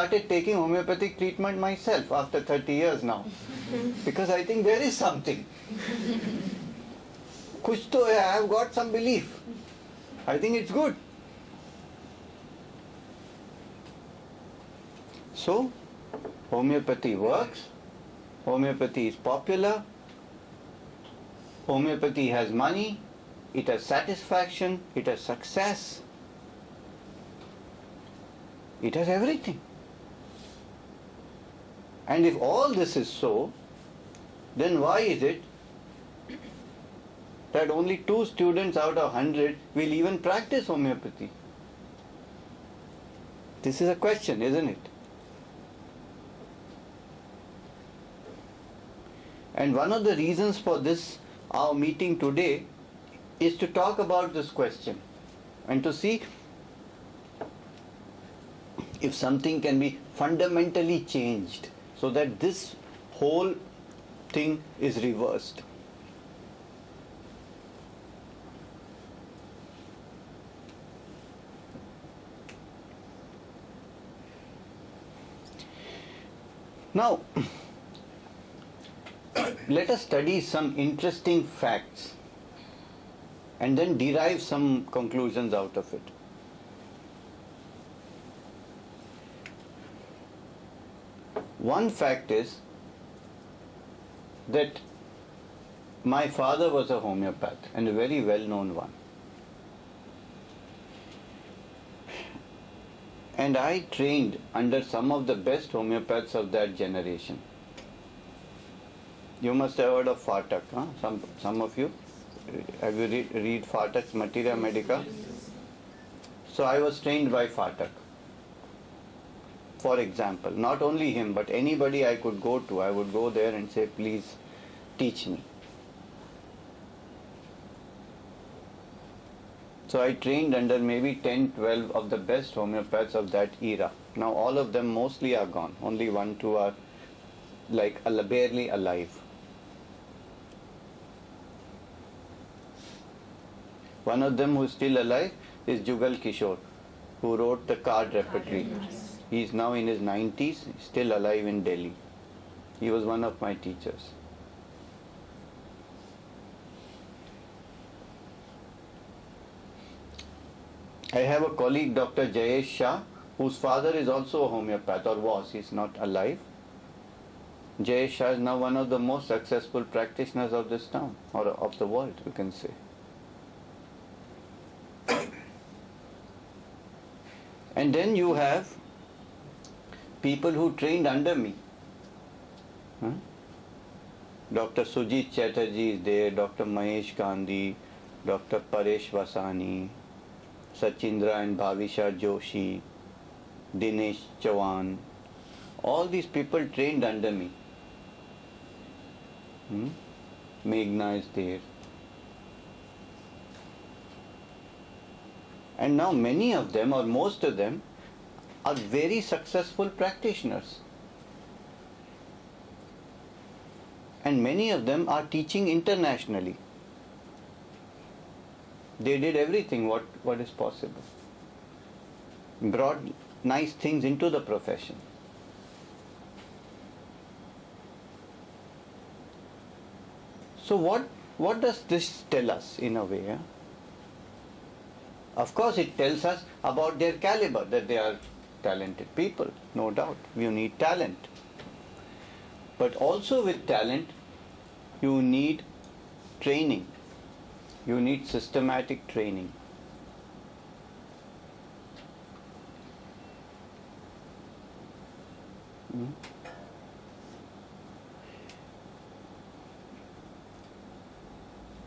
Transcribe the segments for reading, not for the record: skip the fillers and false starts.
started taking homeopathic treatment myself after 30 years now. Because I think there is something. Kuch to hai, I have got some belief. I think it's good. So, homeopathy works. Homeopathy is popular. Homeopathy has money. It has satisfaction. It has success. It has everything. And if all this is so, then why is it that only 2 students out of 100 will even practice homeopathy? This is a question, isn't it? And one of the reasons for this, our meeting today, is to talk about this question and to see if something can be fundamentally changed so that this whole thing is reversed. Now, let us study some interesting facts and then derive some conclusions out of it. One fact is that my father was a homeopath, and a very well-known one. And I trained under some of the best homeopaths of that generation. You must have heard of Phatak, huh? Some of you. Have you read Phatak's Materia Medica? So I was trained by Phatak. For example, not only him, but anybody I could go to, I would go there and say, please teach me. So I trained under maybe 10, 12 of the best homeopaths of that era. Now all of them mostly are gone. Only 1, 2 are like barely alive. One of them who is still alive is Jugal Kishore, who wrote the card repertory. He is now in his 90s, still alive in Delhi. He was one of my teachers. I have a colleague, Dr. Jayesh Shah, whose father is also a homeopath, or was. He is not alive. Jayesh Shah is now one of the most successful practitioners of this town, or of the world, you can say. And then you have people who trained under me. Dr. Sujit Chatterjee is there, Dr. Mahesh Gandhi, Dr. Paresh Vasani, Sachindra and Bhavisha Joshi, Dinesh Chavan. All these people trained under me. Meghna is there. And now many of them, or most of them, are very successful practitioners. And many of them are teaching internationally. They did everything what is possible. Brought nice things into the profession. So what does this tell us in a way? Of course it tells us about their caliber, that they are talented people, no doubt. You need talent. But also with talent, you need training. You need systematic training.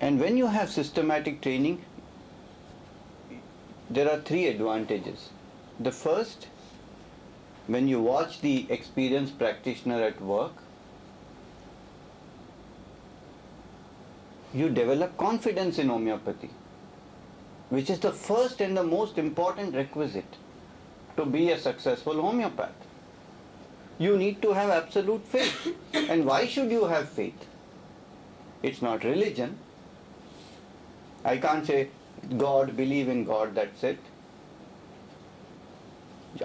And when you have systematic training, there are 3 advantages. The first, when you watch the experienced practitioner at work, you develop confidence in homeopathy, which is the first and the most important requisite to be a successful homeopath. You need to have absolute faith. And why should you have faith? It's not religion. I can't say, God, believe in God, that's it.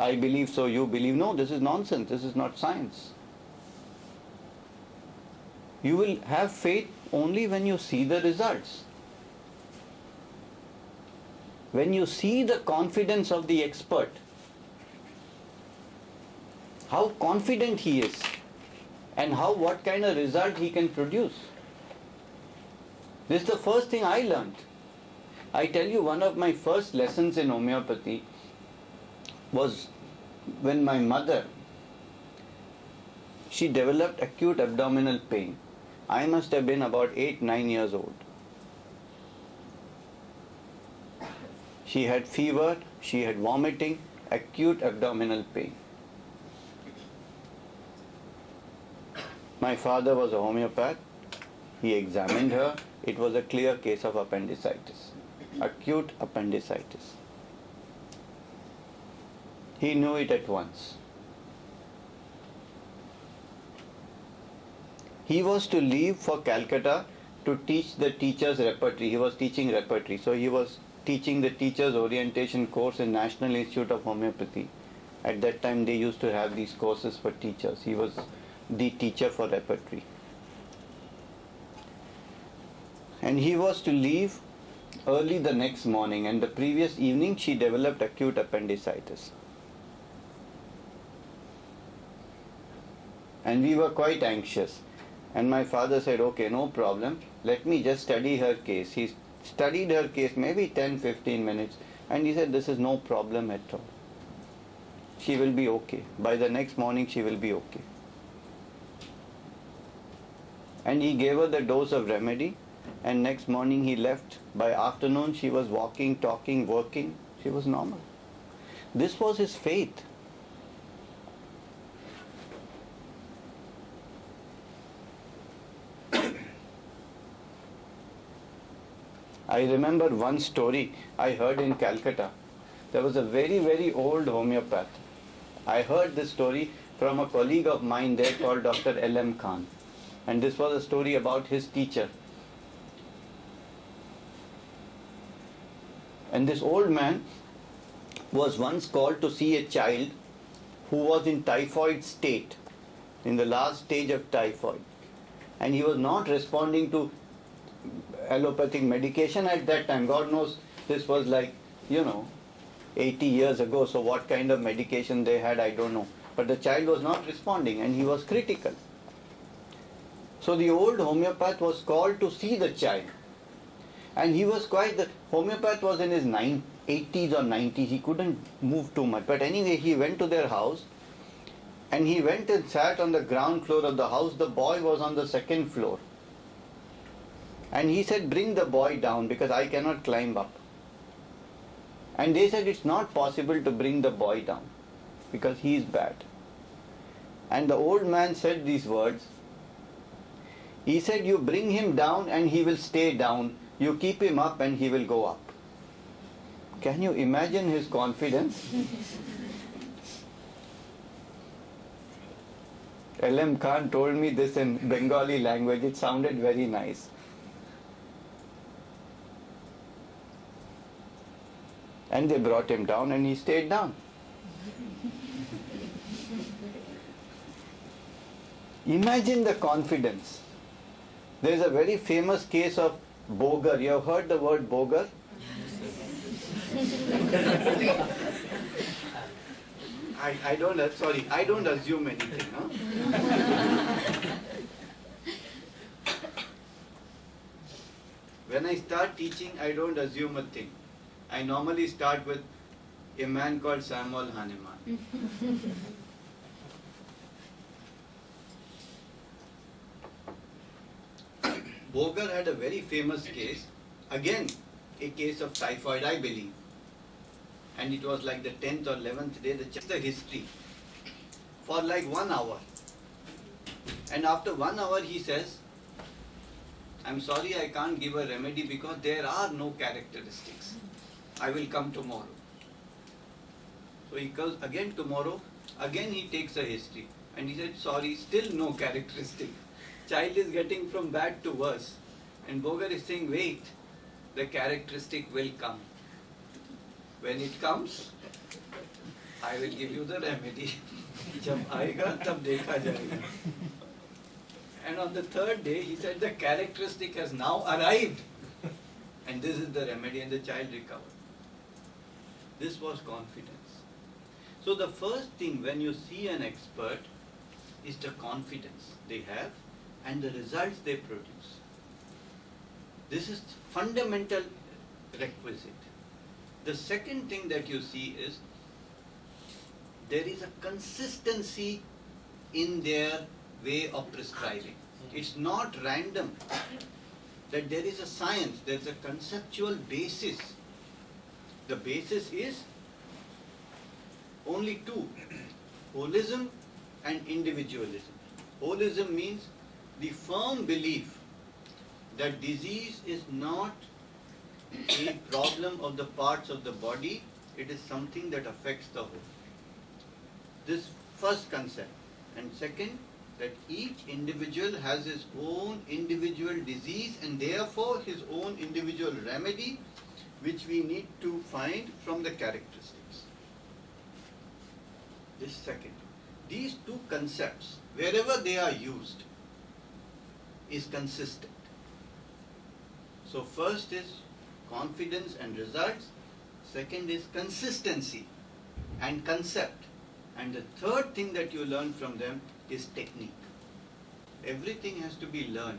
I believe so, you believe. No, this is nonsense. This is not science. You will have faith only when you see the results. When you see the confidence of the expert, how confident he is, and what kind of result he can produce. This is the first thing I learned. I tell you, one of my first lessons in homeopathy was when my mother, she developed acute abdominal pain. I must have been about 8-9 years old. She had fever, she had vomiting, acute abdominal pain. My father was a homeopath. He examined her. It was a clear case of appendicitis, acute appendicitis. He knew it at once. He was to leave for Calcutta to teach the teachers repertory. He was teaching repertory. So he was teaching the teachers orientation course in National Institute of Homeopathy. At that time they used to have these courses for teachers. He was the teacher for repertory. And he was to leave early the next morning, and the previous evening she developed acute appendicitis. And we were quite anxious. And my father said, okay, no problem, let me just study her case. He studied her case maybe 10-15 minutes, and he said, this is no problem at all. She will be okay. By the next morning she will be okay. And he gave her the dose of remedy, and next morning he left. By afternoon she was walking, talking, working. She was normal. This was his faith. I remember one story I heard in Calcutta. There was a very, very old homeopath. I heard this story from a colleague of mine there called Dr. L.M. Khan. And this was a story about his teacher. And this old man was once called to see a child who was in typhoid state, in the last stage of typhoid. And he was not responding to allopathic medication at that time. God knows this was 80 years ago, so what kind of medication they had, I don't know. But the child was not responding and he was critical. So the old homeopath was called to see the child. And he was the homeopath was in his 80s or 90s, he couldn't move too much. But anyway, he went to their house and he went and sat on the ground floor of the house. The boy was on the second floor. And he said, bring the boy down because I cannot climb up. And they said, it's not possible to bring the boy down because he is bad. And the old man said these words. He said, you bring him down and he will stay down. You keep him up and he will go up. Can you imagine his confidence? L.M. Khan told me this in Bengali language. It sounded very nice. And they brought him down and he stayed down. Imagine the confidence. There is a very famous case of Bogar. You have heard the word Bogar? I don't assume anything. Huh? When I start teaching, I don't assume a thing. I normally start with a man called Samuel Hahnemann. Bogar had a very famous case, again a case of typhoid, I believe. And it was like the 10th or 11th day, the history for 1 hour. And after 1 hour he says, I'm sorry I can't give a remedy because there are no characteristics. I will come tomorrow. So he comes again tomorrow, again he takes a history. And he said, sorry, still no characteristic. Child is getting from bad to worse. And Bogar is saying, wait, the characteristic will come. When it comes, I will give you the remedy. जब आएगा तब देखा जाएगा. And on the third day, he said the characteristic has now arrived. And this is the remedy, and the child recovered. This was confidence. So the first thing when you see an expert is the confidence they have and the results they produce. This is fundamental requisite. The second thing that you see is there is a consistency in their way of prescribing. It's not random. That there is a science, there is a conceptual basis. The basis is only two, holism and individualism. Holism means the firm belief that disease is not a problem of the parts of the body, it is something that affects the whole. This first concept. And second, that each individual has his own individual disease and therefore his own individual remedy, which we need to find from the characteristics. This second. These two concepts, wherever they are used, is consistent. So first is confidence and results, second is consistency and concept, and the third thing that you learn from them is technique. Everything has to be learned.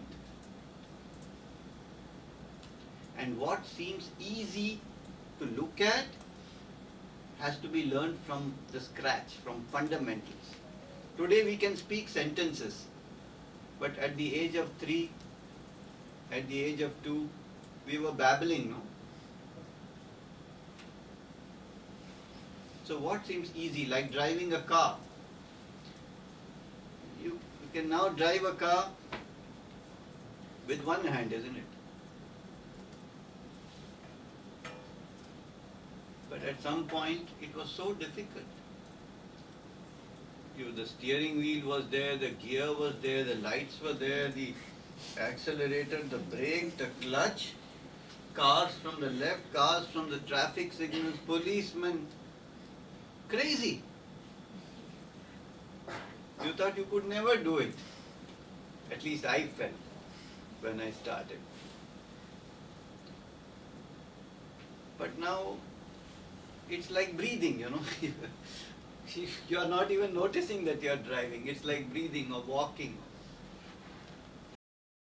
And what seems easy to look at has to be learned from the scratch, from fundamentals. Today we can speak sentences, but at the age of 3, at the age of 2, we were babbling, no? So what seems easy, like driving a car? You can now drive a car with one hand, isn't it? But at some point it was so difficult. The steering wheel was there, the gear was there, the lights were there, the accelerator, the brake, the clutch, cars from the left, cars from the traffic signals, policemen. Crazy. You thought you could never do it. At least I felt when I started. But now it's like breathing, you know. You are not even noticing that you are driving. It's like breathing or walking.